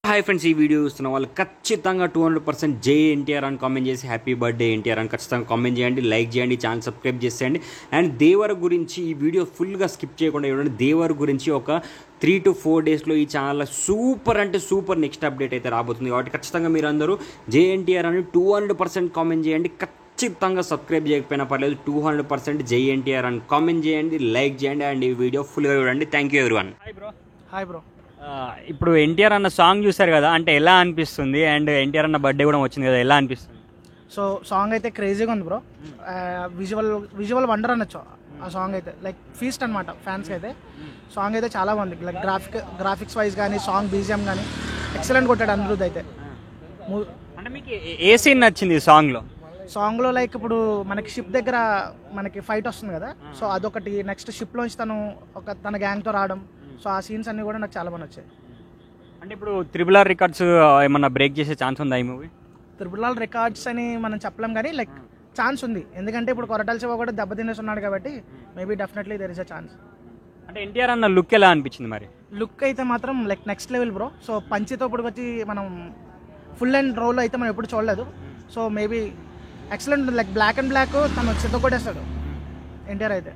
Hi friends, ఈ video చూస్తున్న వాళ్ళు ఖచ్చితంగా 200% జై ఎన్టీఆర్ అని కామెంట్ చేసి హ్యాపీ బర్త్డే ఎన్టీఆర్ అని ఖచ్చితంగా కామెంట్ చేయండి, లైక్ చేయండి, ఛానల్ సబ్స్క్రైబ్ చేసేయండి. అండ్ దేవర్ గురించి ఈ వీడియో ఫుల్గా స్కిప్ చేయకుండా చూడండి. దేవర్ గురించి ఒక 3 to 4 డేస్లో ఈ ఛానల్లో సూపర్ అంటే సూపర్ నెక్స్ట్ అప్డేట్ అయితే రాబోతుంది. కాబట్టి ఖచ్చితంగా మీరు అందరూ జై ఎన్టీఆర్ అని 200% కామెంట్ చేయండి. ఖచ్చితంగా సబ్స్క్రైబ్ చేయకపోయినా పర్లేదు, 200% జై ఎన్టీఆర్ అని కామెంట్ చేయండి, లైక్ చేయండి. అండ్ ఈ వీడియో ఫుల్గా చూడండి. Thank you everyone. Hi bro. ఇప్పుడు ఎన్టీఆర్ అన్న సాంగ్ చూసారు కదా, అంటే ఎలా అనిపిస్తుంది? అండ్ ఎన్టీఆర్ అన్న బర్త్డే కూడా వచ్చింది కదా, ఎలా అనిపిస్తుంది? సో సాంగ్ అయితే క్రేజీగా ఉంది బ్రో. విజువల్ వండర్ అనొచ్చు ఆ సాంగ్ అయితే. లైక్ ఫీస్ట్ అనమాట ఫ్యాన్స్కి అయితే. సాంగ్ అయితే చాలా బాగుంది. లైక్ గ్రాఫిక్స్ వైజ్ కానీ, సాంగ్ బీజిఎం కానీ ఎక్సలెంట్ కొట్టాడు అనిరుద్ అయితే. అంటే మీకు ఏ సీన్ నచ్చింది సాంగ్లో? లైక్ ఇప్పుడు మనకి షిప్ దగ్గర మనకి ఫైట్ వస్తుంది కదా, సో అదొకటి. నెక్స్ట్ షిప్లోంచి తన గ్యాంగ్తో రావడం, సో ఆ సీన్స్ అన్నీ కూడా నాకు చాలా బాగా నచ్చాయి. అంటే ఇప్పుడు RRR రికార్డ్స్ ఏమన్నా బ్రేక్ చేసే ఛాన్స్ ఉందా ఈ మూవీ? RRR రికార్డ్స్ అని మనం చెప్పలేం కానీ లైక్ ఛాన్స్ ఉంది. ఎందుకంటే ఇప్పుడు కొరటాల శివ కూడా దెబ్బతినేస్తున్నాడు కాబట్టి maybe definitely there is a chance. అంటే ఎన్టీఆర్ అన్న లుక్ ఎలా అనిపించింది మరి? లుక్ అయితే మాత్రం like next level bro. So పంచితో ఇప్పుడు వచ్చి మనం ఫుల్ అండ్ రోల్ అయితే మనం ఎప్పుడు చూడలేదు. So maybe excellent. Like black and black తను చిత్త కొట్టేస్తాడు ఎన్టీఆర్ అయితే.